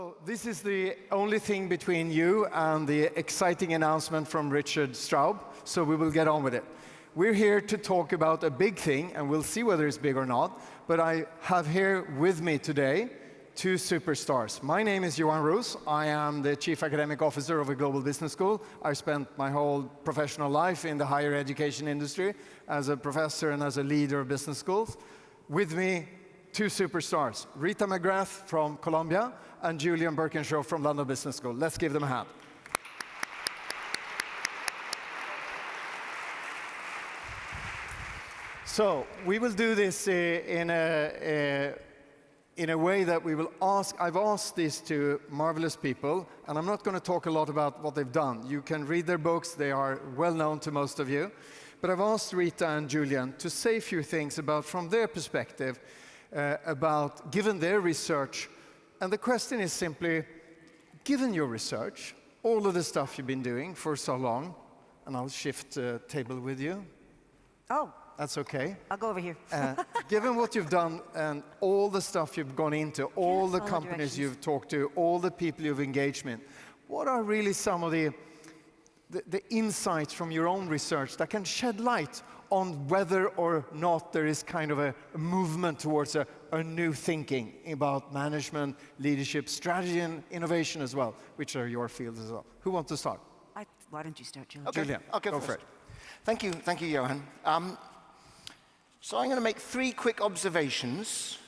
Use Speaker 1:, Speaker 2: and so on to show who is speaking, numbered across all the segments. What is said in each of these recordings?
Speaker 1: So this is the only thing between you and the exciting announcement from Richard Straub, so we will get on with it. We're here to talk about a big thing, and we'll see whether it's big or not, but I have here with me today two superstars. My name is Johan Roos. I am the Chief Academic Officer of a global business school. I spent my whole professional life in the higher education industry as a professor and as a leader of business schools. With me, two superstars, Rita McGrath from Columbia and Julian Birkinshaw from London Business School. Let's give them a hand. So we will do this in a way that we will ask. I've asked this to marvelous people, and I'm not going to talk a lot about what they've done. You can read their books. They are well known to most of you. But I've asked Rita and Julian to say a few things about, from their perspective, about given their research. And the question is simply, given your research, all of the stuff you've been doing for so long, and I'll shift table with you.
Speaker 2: Oh.
Speaker 1: That's okay.
Speaker 2: I'll go over here.
Speaker 1: Given what you've done and all the stuff you've gone into, all the companies you've talked to, all the people you've engaged with, what are really some of the insights from your own research that can shed light on whether or not there is kind of a movement towards a new thinking about management, leadership, strategy, and innovation as well, which are your fields as well? Who wants to start?
Speaker 2: Why don't you start, Julian?
Speaker 1: Okay. Julian,
Speaker 3: I'll go
Speaker 1: for it.
Speaker 3: Thank you, Johan. So I'm going to make three quick observations,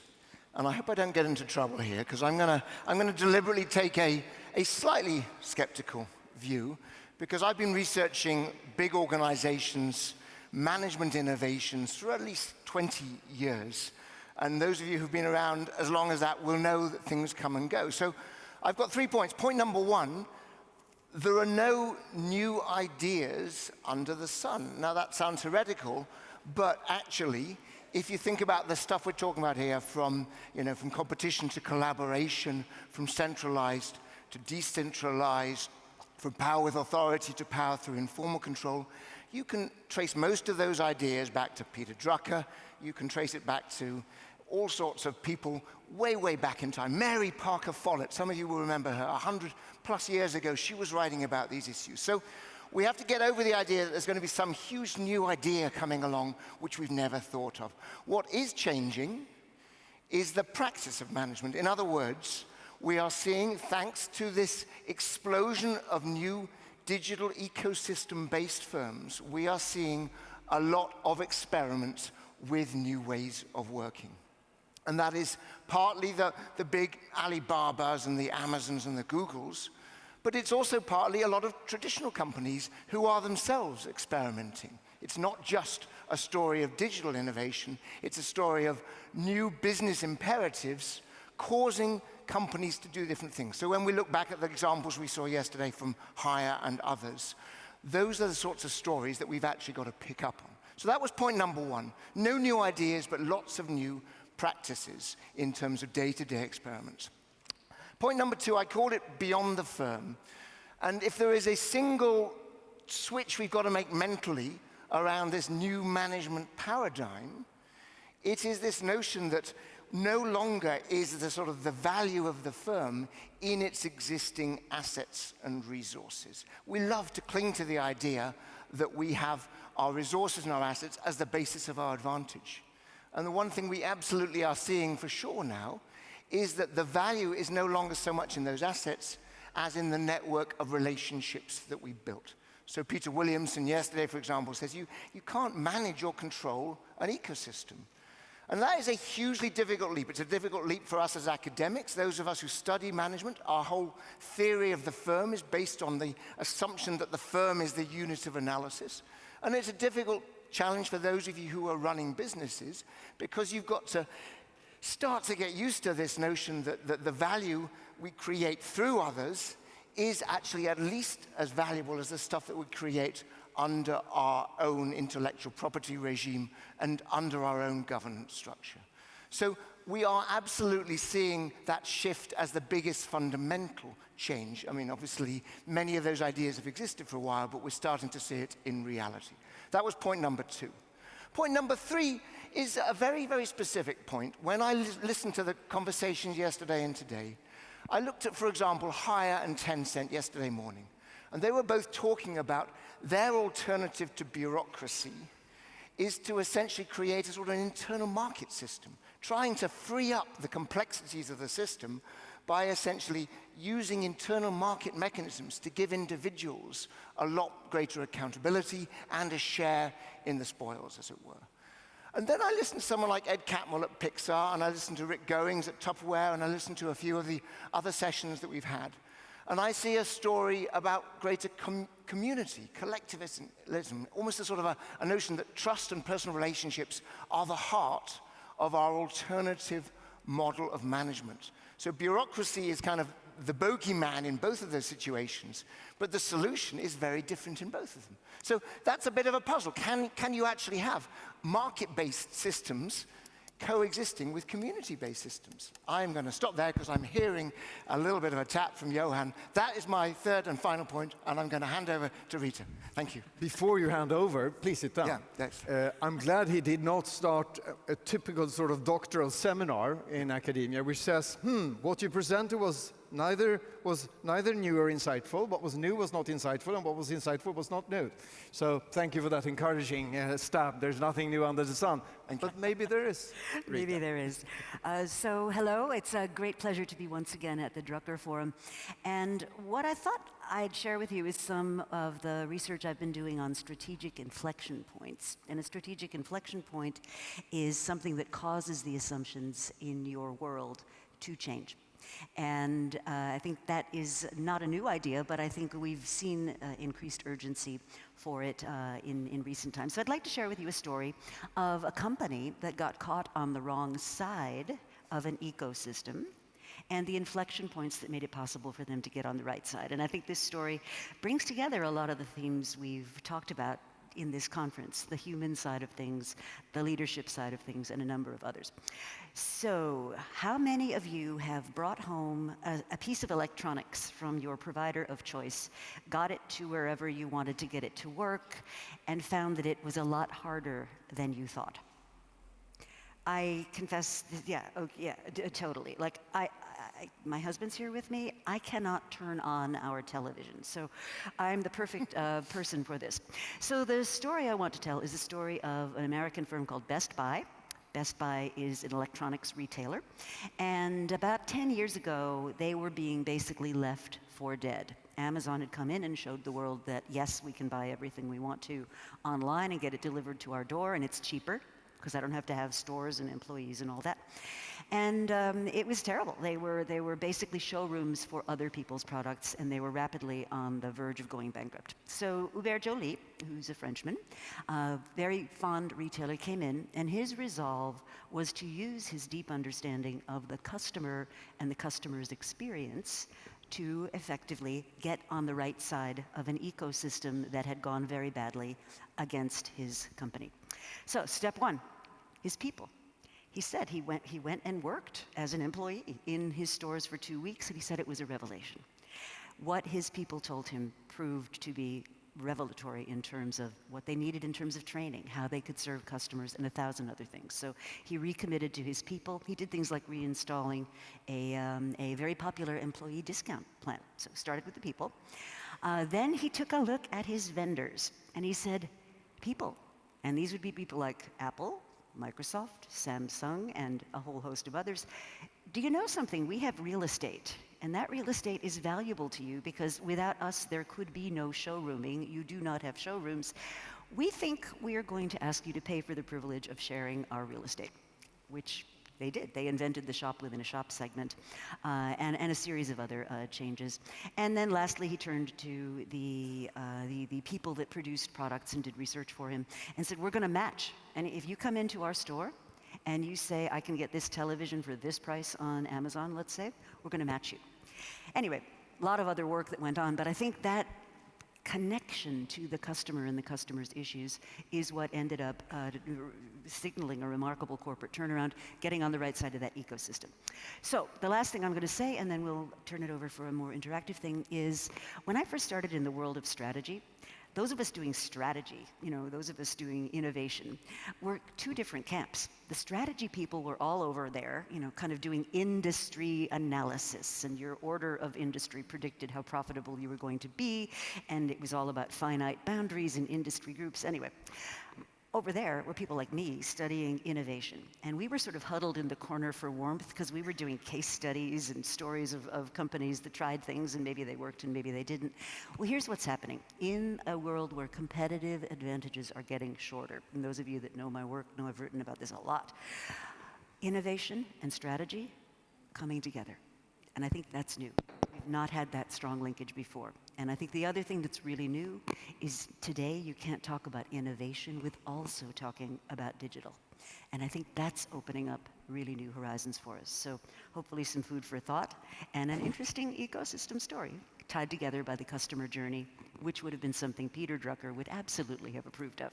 Speaker 3: and I hope I don't get into trouble here, because I'm going to deliberately take a slightly skeptical view, because I've been researching big organizations, management innovations for at least 20 years. And those of you who've been around as long as that will know that things come and go. So I've got 3 points. Point number one, there are no new ideas under the sun. Now that sounds heretical, but actually, if you think about the stuff we're talking about here, from competition to collaboration, from centralized to decentralized, from power with authority to power through informal control, you can trace most of those ideas back to Peter Drucker. You can trace it back to all sorts of people way, way back in time. Mary Parker Follett, some of you will remember her, 100+ years ago, she was writing about these issues. So we have to get over the idea that there's going to be some huge new idea coming along which we've never thought of. What is changing is the practice of management. In other words, we are seeing, thanks to this explosion of new digital ecosystem-based firms, we are seeing a lot of experiments with new ways of working. And that is partly the big Alibabas and the Amazons and the Googles, but it's also partly a lot of traditional companies who are themselves experimenting. It's not just a story of digital innovation, it's a story of new business imperatives causing companies to do different things. So when we look back at the examples we saw yesterday from Hire and others, those are the sorts of stories that we've actually got to pick up on. So that was point number one. No new ideas, but lots of new practices in terms of day-to-day experiments. Point number two, I call it beyond the firm. And if there is a single switch we've got to make mentally around this new management paradigm, it is this notion that no longer is the sort of the value of the firm in its existing assets and resources. We love to cling to the idea that we have our resources and our assets as the basis of our advantage. And the one thing we absolutely are seeing for sure now is that the value is no longer so much in those assets as in the network of relationships that we built. So Peter Williamson yesterday, for example, says you can't manage or control an ecosystem. And that is a hugely difficult leap. It's a difficult leap for us as academics, those of us who study management. Our whole theory of the firm is based on the assumption that the firm is the unit of analysis. And it's a difficult challenge for those of you who are running businesses, because you've got to start to get used to this notion that the value we create through others is actually at least as valuable as the stuff that we create under our own intellectual property regime and under our own governance structure. So we are absolutely seeing that shift as the biggest fundamental change. I mean, obviously, many of those ideas have existed for a while, but we're starting to see it in reality. That was point number two. Point number three is a very, very specific point. When I listened to the conversations yesterday and today, I looked at, for example, Hire and Tencent yesterday morning, and they were both talking about their alternative to bureaucracy is to essentially create a sort of an internal market system, trying to free up the complexities of the system by essentially using internal market mechanisms to give individuals a lot greater accountability and a share in the spoils, as it were. And then I listened to someone like Ed Catmull at Pixar, and I listened to Rick Goings at Tupperware, and I listened to a few of the other sessions that we've had. And I see a story about greater community, collectivism, almost a sort of a notion that trust and personal relationships are the heart of our alternative model of management. So bureaucracy is kind of the bogeyman in both of those situations, but the solution is very different in both of them. So that's a bit of a puzzle. Can you actually have market-based systems coexisting with community-based systems? I'm going to stop there because I'm hearing a little bit of a tap from Johan. That is my third and final point, and I'm going to hand over to Rita. Thank you.
Speaker 1: Before you hand over, please sit down.
Speaker 3: Yeah, thanks.
Speaker 1: I'm glad he did not start a typical sort of doctoral seminar in academia, which says, what you presented was neither new or insightful. What was new was not insightful, and what was insightful was not new. So thank you for that encouraging stab. There's nothing new under the sun. But maybe there is. Rita.
Speaker 2: Maybe there is. So hello, it's a great pleasure to be once again at the Drucker Forum. And what I thought I'd share with you is some of the research I've been doing on strategic inflection points. And a strategic inflection point is something that causes the assumptions in your world to change. And I think that is not a new idea, but I think we've seen increased urgency for it in recent times. So I'd like to share with you a story of a company that got caught on the wrong side of an ecosystem and the inflection points that made it possible for them to get on the right side. And I think this story brings together a lot of the themes we've talked about in this conference, the human side of things, the leadership side of things, and a number of others. So, how many of you have brought home a piece of electronics from your provider of choice, got it to wherever you wanted to get it to work, and found that it was a lot harder than you thought? I confess, totally. Like, my husband's here with me. I cannot turn on our television, so I'm the perfect person for this. So the story I want to tell is the story of an American firm called Best Buy. Best Buy is an electronics retailer, and about 10 years ago, they were being basically left for dead. Amazon had come in and showed the world that, yes, we can buy everything we want to online and get it delivered to our door, and it's cheaper, because I don't have to have stores and employees and all that. And it was terrible. They were basically showrooms for other people's products, and they were rapidly on the verge of going bankrupt. So Hubert Joly, who's a Frenchman, a very fond retailer, came in, and his resolve was to use his deep understanding of the customer and the customer's experience to effectively get on the right side of an ecosystem that had gone very badly against his company. So step one, his people. He said he went and worked as an employee in his stores for 2 weeks, and he said it was a revelation. What his people told him proved to be revelatory in terms of what they needed in terms of training, how they could serve customers, and 1,000 other things. So he recommitted to his people. He did things like reinstalling a very popular employee discount plan. So started with the people. Then he took a look at his vendors, and he said, people. And these would be people like Apple, Microsoft, Samsung, and a whole host of others. Do you know something? We have real estate, and that real estate is valuable to you because without us, there could be no showrooming. You do not have showrooms. We think we are going to ask you to pay for the privilege of sharing our real estate, which they did. They invented the shop within a shop segment and a series of other changes. And then lastly, he turned to the people that produced products and did research for him and said, we're going to match. And if you come into our store and you say, I can get this television for this price on Amazon, let's say, we're going to match you. Anyway, a lot of other work that went on, but I think that connection to the customer and the customer's issues is what ended up signaling a remarkable corporate turnaround, getting on the right side of that ecosystem. So the last thing I'm going to say, and then we'll turn it over for a more interactive thing, is when I first started in the world of strategy, Those of us doing strategy, those of us doing innovation, were two different camps. The strategy people were all over there, kind of doing industry analysis, and your order of industry predicted how profitable you were going to be, and it was all about finite boundaries and industry groups. Anyway, over there were people like me studying innovation, and we were sort of huddled in the corner for warmth because we were doing case studies and stories of companies that tried things, and maybe they worked and maybe they didn't. Well, here's what's happening. In a world where competitive advantages are getting shorter, and those of you that know my work know I've written about this a lot, innovation and strategy coming together. And I think that's new. We've not had that strong linkage before. And I think the other thing that's really new is today you can't talk about innovation with also talking about digital. And I think that's opening up really new horizons for us. So hopefully some food for thought and an interesting ecosystem story tied together by the customer journey, which would have been something Peter Drucker would absolutely have approved of.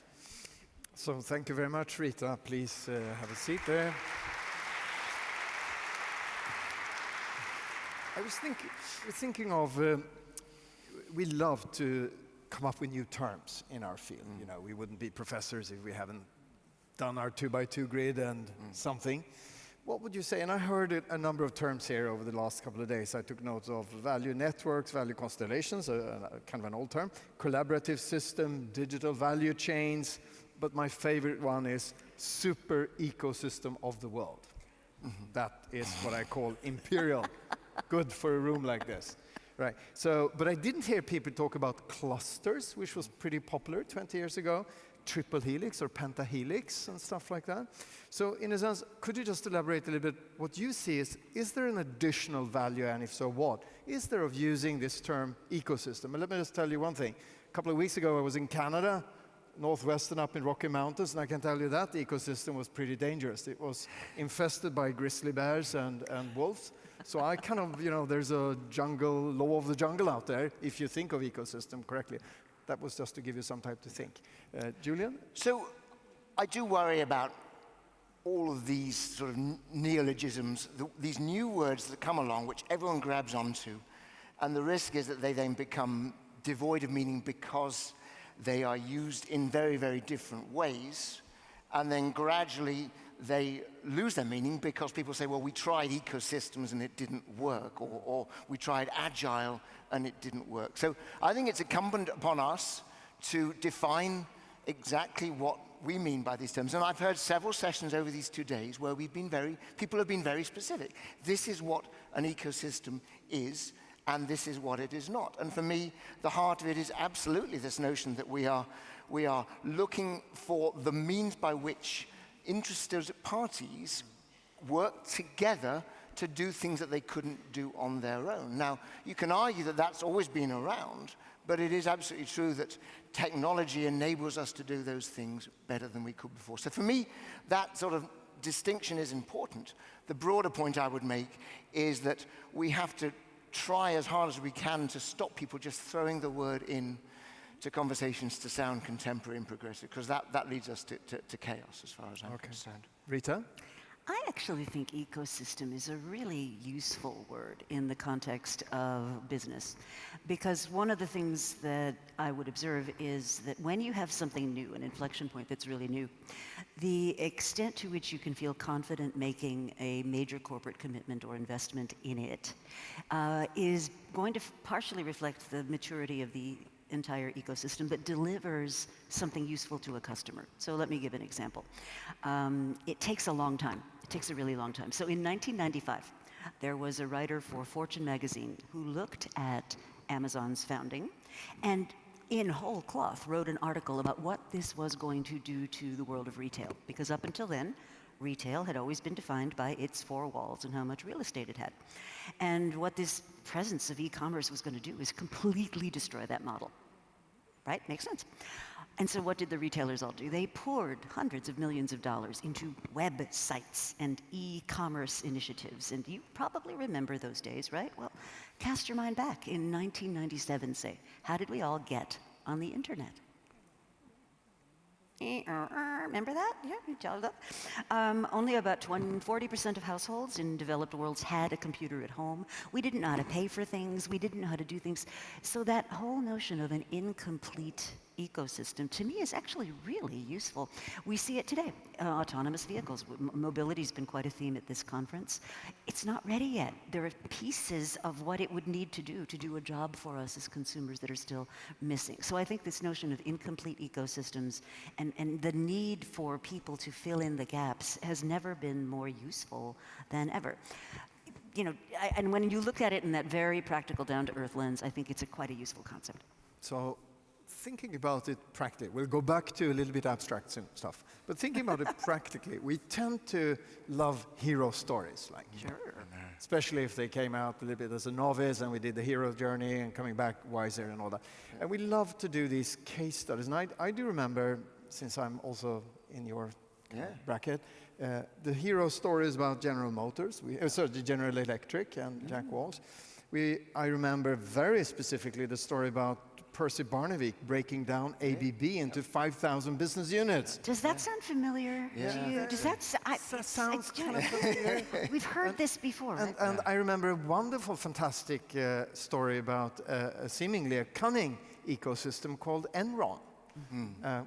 Speaker 1: So thank you very much, Rita. Please have a seat there. I was thinking of, we love to come up with new terms in our field. We wouldn't be professors if we haven't done our 2x2 grid and something. What would you say? And I heard a number of terms here over the last couple of days. I took notes of value networks, value constellations, kind of an old term, collaborative system, digital value chains, but my favorite one is super ecosystem of the world. That is what I call imperial. Good for a room like this. Right. So, but I didn't hear people talk about clusters, which was pretty popular 20 years ago, triple helix or pentahelix and stuff like that. So in a sense, could you just elaborate a little bit what you see is there an additional value, and if so, what? Is there of using this term ecosystem? And let me just tell you one thing. A couple of weeks ago, I was in Canada, northwestern up in Rocky Mountains, and I can tell you that the ecosystem was pretty dangerous. It was infested by grizzly bears and wolves. So I kind of, there's a law of the jungle out there, if you think of ecosystem correctly. That was just to give you some time to think. Julian?
Speaker 3: So I do worry about all of these sort of neologisms, these new words that come along, which everyone grabs onto, and the risk is that they then become devoid of meaning because they are used in very, very different ways, and then gradually they lose their meaning because people say, well, we tried ecosystems and it didn't work, or we tried agile and it didn't work. So I think it's incumbent upon us to define exactly what we mean by these terms. And I've heard several sessions over these 2 days where people have been very specific. This is what an ecosystem is, and this is what it is not. And for me, the heart of it is absolutely this notion that we are looking for the means by which interested parties work together to do things that they couldn't do on their own. Now, you can argue that that's always been around, but it is absolutely true that technology enables us to do those things better than we could before. So for me, that sort of distinction is important. The broader point I would make is that we have to try as hard as we can to stop people just throwing the word in to conversations to sound contemporary and progressive, because that leads us to chaos as far as I'm concerned.
Speaker 1: Rita?
Speaker 2: I actually think ecosystem is a really useful word in the context of business, because one of the things that I would observe is that when you have something new, an inflection point that's really new, the extent to which you can feel confident making a major corporate commitment or investment in it is going to partially reflect the maturity of the entire ecosystem, but delivers something useful to a customer. So let me give an example. It takes a long time. It takes a really long time. So in 1995, there was a writer for Fortune magazine who looked at Amazon's founding and in whole cloth wrote an article about what this was going to do to the world of retail. Because up until then, retail had always been defined by its four walls and how much real estate it had. And what this presence of e-commerce was going to do is completely destroy that model. Right? Makes sense. And so what did the retailers all do? They poured hundreds of millions of dollars into websites and e-commerce initiatives. And you probably remember those days, right? Well, cast your mind back in 1997, say. How did we all get on the internet? Remember that? Yeah, you tell that. Only about 40% of households in developed worlds had a computer at home. We didn't know how to pay for things. We didn't know how to do things. So that whole notion of an incomplete ecosystem, to me, is actually really useful. We see it today. Autonomous vehicles. Mobility has been quite a theme at this conference. It's not ready yet. There are pieces of what it would need to do a job for us as consumers that are still missing. So I think this notion of incomplete ecosystems and the need for people to fill in the gaps has never been more useful than ever. You know, and when you look at it in that very practical, down-to-earth lens, I think it's quite a useful concept.
Speaker 1: So, thinking about it practically, we'll go back to a little bit abstract stuff, but thinking about it practically, we tend to love hero stories, like,
Speaker 2: Sure.
Speaker 1: especially if they came out a little bit as a novice and we did the hero journey and coming back wiser and all that. And we love to do these case studies. And I do remember, since I'm also in your bracket, the hero stories about General Motors, the General Electric and Jack Walsh. I remember very specifically the story about Percy Barnevik breaking down ABB into 5,000 business units.
Speaker 2: Does that sound familiar to you? Does that
Speaker 1: sounds kind of familiar?
Speaker 2: We've heard this before, right?
Speaker 1: And I remember a wonderful, fantastic story about seemingly a cunning ecosystem called Enron,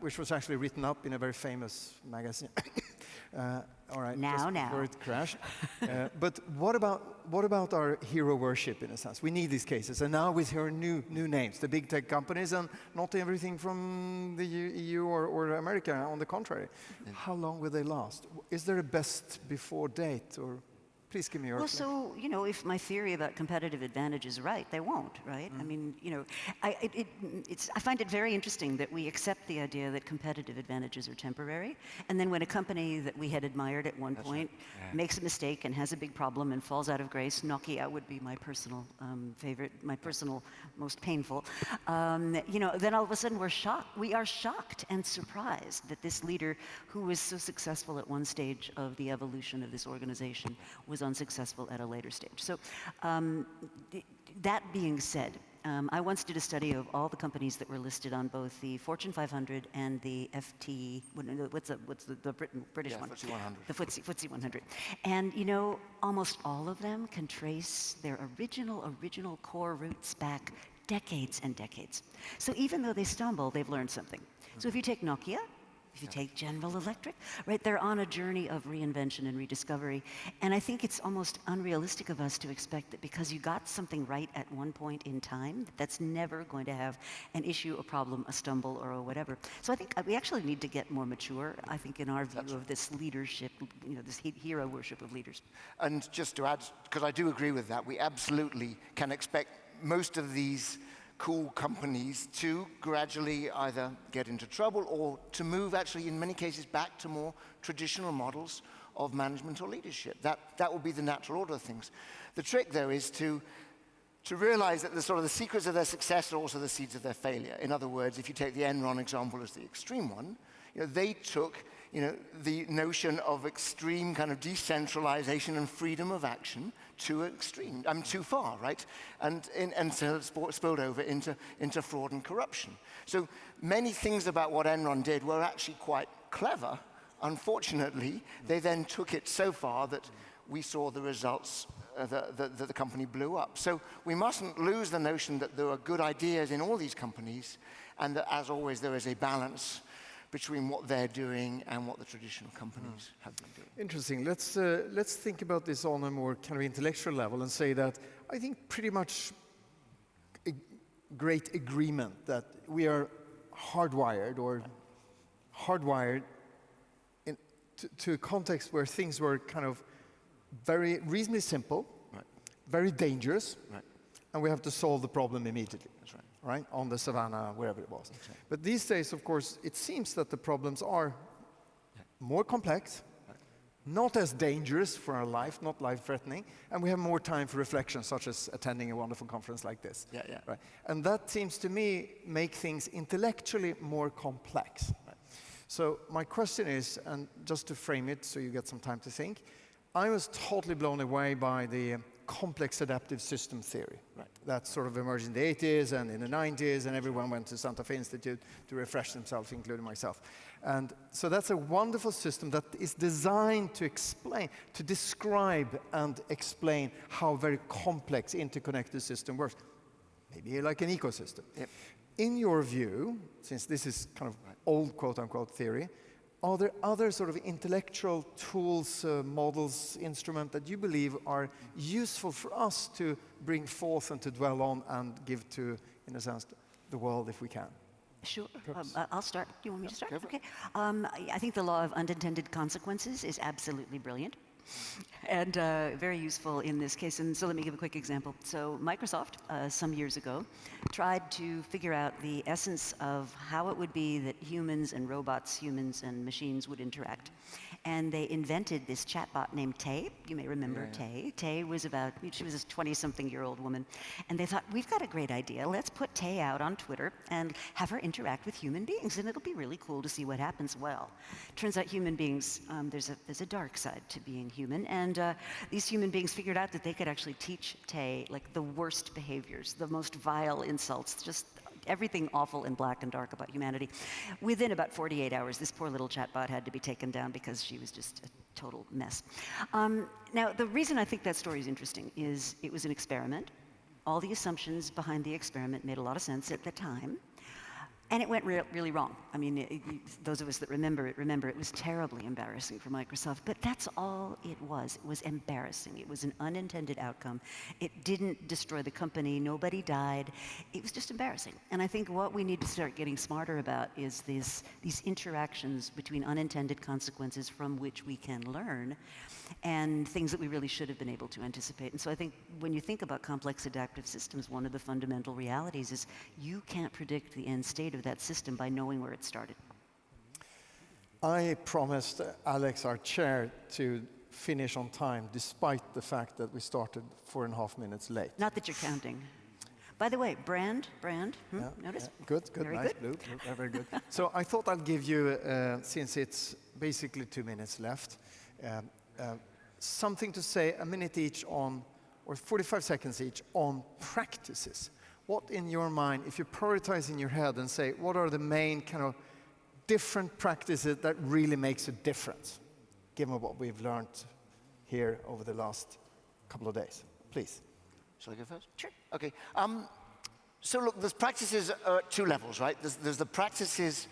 Speaker 1: which was actually written up in a very famous magazine. All right,
Speaker 2: now.
Speaker 1: Before it crashed. But what about our hero worship, in a sense? We need these cases, and now with her new names, the big tech companies, and not everything from the EU or America. On the contrary, how long will they last? Is there a best before date, or please give me your.
Speaker 2: Well, so if my theory about competitive advantage is right, they won't, right? I mean, I find it very interesting that we accept the idea that competitive advantages are temporary, and then when a company that we had admired at one point makes a mistake and has a big problem and falls out of grace, Nokia would be my personal favorite, my personal most painful. Then all of a sudden we're shocked. We are shocked and surprised that this leader, who was so successful at one stage of the evolution of this organization, was unsuccessful at a later stage. So that being said, I once did a study of all the companies that were listed on both the Fortune 500 and the FT, what's the British one?
Speaker 3: FTSE 100.
Speaker 2: The FTSE 100. And almost all of them can trace their original core roots back decades and decades. So even though they stumble, they've learned something. So if you take Nokia, if you take General Electric, right, they're on a journey of reinvention and rediscovery. And I think it's almost unrealistic of us to expect that because you got something right at one point in time, that's never going to have an issue, a problem, a stumble, or a whatever. So I think we actually need to get more mature, I think, in our view of this leadership, this hero worship of leaders.
Speaker 3: And just to add, because I do agree with that, we absolutely can expect most of these cool companies to gradually either get into trouble or to move, actually, in many cases, back to more traditional models of management or leadership. That will be the natural order of things. The trick, though, is to realize that the secrets of their success are also the seeds of their failure. In other words, if you take the Enron example as the extreme one, they took the notion of extreme kind of decentralization and freedom of action too extreme, too far, right? And so spilled over into fraud and corruption. So many things about what Enron did were actually quite clever. Unfortunately, they then took it so far that we saw the results that the company blew up. So we mustn't lose the notion that there are good ideas in all these companies, and that, as always, there is a balance between what they're doing and what the traditional companies have been doing.
Speaker 1: Interesting. Let's think about this on a more kind of intellectual level and say that I think pretty much a great agreement that we are hardwired to a context where things were kind of very reasonably simple, very dangerous, and we have to solve the problem immediately.
Speaker 3: That's right.
Speaker 1: Right, on the savannah, wherever it was. Exactly. But these days, of course, it seems that the problems are more complex, not as dangerous for our life, not life-threatening, and we have more time for reflection, such as attending a wonderful conference like this. Right? And that seems to me make things intellectually more complex. Right? So my question is, and just to frame it so you get some time to think, I was totally blown away by the complex adaptive system theory. Right. That sort of emerged in the 80s and in the 90s, and everyone went to Santa Fe Institute to refresh themselves, including myself. And so that's a wonderful system that is designed to describe and explain how very complex interconnected system works. Maybe like an ecosystem.
Speaker 3: Yep.
Speaker 1: in your view, since this is kind of old quote-unquote theory, are there other sort of intellectual tools, models, instruments that you believe are useful for us to bring forth and to dwell on and give to, in a sense, the world if we can?
Speaker 2: Sure. I'll start. Do you want me to start? Okay. I think the law of unintended consequences is absolutely brilliant and very useful in this case. And so let me give a quick example. So Microsoft, some years ago, tried to figure out the essence of how it would be that humans and robots, humans and machines would interact. And they invented this chatbot named Tay. You may remember Tay. Tay was she was a 20-something-year-old woman. And they thought, we've got a great idea. Let's put Tay out on Twitter and have her interact with human beings. And it'll be really cool to see what happens. Well, turns out human beings, there's a dark side to being human. And these human beings figured out that they could actually teach Tay like the worst behaviors, the most vile insults, just everything awful and black and dark about humanity. Within about 48 hours, this poor little chatbot had to be taken down because she was just a total mess. Now, the reason I think that story is interesting is it was an experiment. All the assumptions behind the experiment made a lot of sense at the time. And it went really wrong. I mean, those of us that remember it was terribly embarrassing for Microsoft. But that's all it was. It was embarrassing. It was an unintended outcome. It didn't destroy the company. Nobody died. It was just embarrassing. And I think what we need to start getting smarter about is these interactions between unintended consequences from which we can learn and things that we really should have been able to anticipate. And so I think when you think about complex adaptive systems, one of the fundamental realities is you can't predict the end state of that system by knowing where it started.
Speaker 1: I promised Alex, our chair, to finish on time, despite the fact that we started 4.5 minutes late.
Speaker 2: Not that you're counting. By the way, brand, notice?
Speaker 1: Yeah. Good,
Speaker 2: very
Speaker 1: nice,
Speaker 2: good.
Speaker 1: blue, very good. So I thought I'd give you, since it's basically 2 minutes left, something to say, a minute each on, or 45 seconds each, on practices. What in your mind, if you prioritize in your head and say, what are the main kind of different practices that really makes a difference, given what we've learned here over the last couple of days? Please.
Speaker 3: Shall I go first?
Speaker 2: Sure.
Speaker 3: Okay. So look, there's practices at two levels, right? There's the practices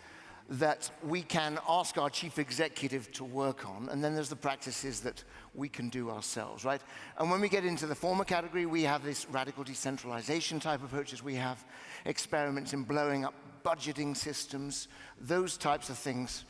Speaker 3: that we can ask our chief executive to work on, and then there's the practices that we can do ourselves, right? And when we get into the former category, we have this radical decentralization type approaches. We have experiments in blowing up budgeting systems, those types of things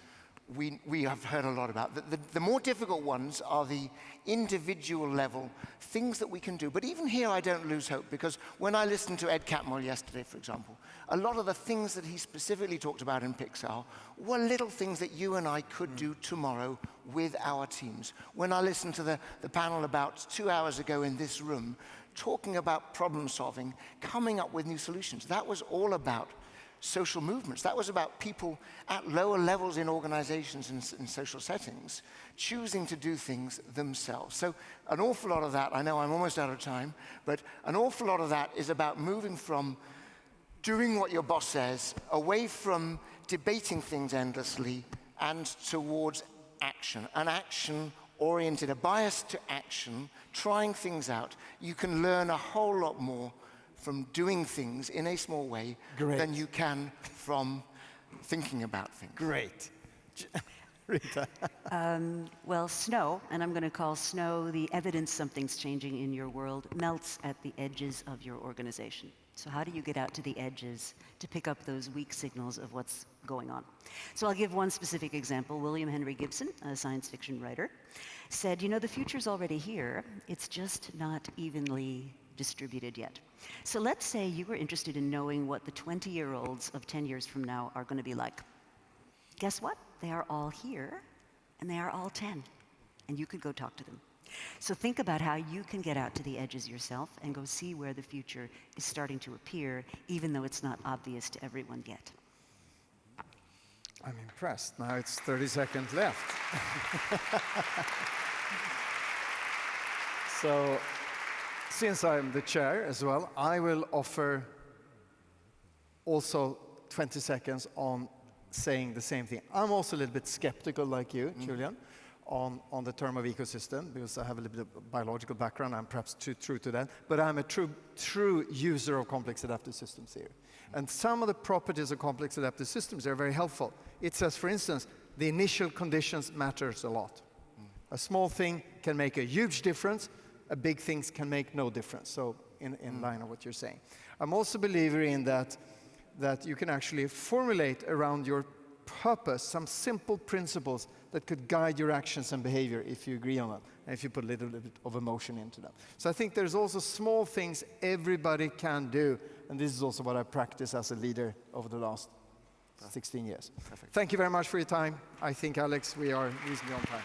Speaker 3: we have heard a lot about. The more difficult ones are the individual level things that we can do. But even here, I don't lose hope, because when I listened to Ed Catmull yesterday, for example, a lot of the things that he specifically talked about in Pixar were little things that you and I could do tomorrow with our teams. When I listened to the panel about 2 hours ago in this room, talking about problem solving, coming up with new solutions, that was all about social movements. That was about people at lower levels in organizations and in social settings choosing to do things themselves. So an awful lot of that, I know I'm almost out of time, but an awful lot of that is about moving from doing what your boss says, away from debating things endlessly, and towards action. An action-oriented, a bias to action, trying things out. You can learn a whole lot more from doing things in a small way than you can from thinking about things.
Speaker 1: Great. Rita.
Speaker 2: Well, snow, and I'm going to call snow the evidence something's changing in your world, melts at the edges of your organization. So how do you get out to the edges to pick up those weak signals of what's going on? So I'll give one specific example. William Henry Gibson, a science fiction writer, said, you know, the future's already here. It's just not evenly distributed yet. So let's say you were interested in knowing what the 20-year-olds of 10 years from now are going to be like. Guess what? They are all here, and they are all 10, and you could go talk to them. So think about how you can get out to the edges yourself and go see where the future is starting to appear, even though it's not obvious to everyone yet.
Speaker 1: I'm impressed. Now it's 30 seconds left. So, since I'm the chair as well, I will offer also 20 seconds on saying the same thing. I'm also a little bit skeptical, like you, Julian, on the term of ecosystem, because I have a little bit of biological background. I'm perhaps too true to that, but I'm a true user of complex adaptive systems theory. And some of the properties of complex adaptive systems are very helpful. It says, for instance, the initial conditions matters a lot. A small thing can make a huge difference. A big thing can make no difference. So in line of what you're saying. I'm also a believer in that you can actually formulate around your purpose some simple principles that could guide your actions and behavior if you agree on them, and if you put a little bit of emotion into them. So I think there's also small things everybody can do, and this is also what I practice as a leader over the last 16 years.
Speaker 3: Perfect.
Speaker 1: Thank you very much for your time. I think, Alex, we are reasonably on time.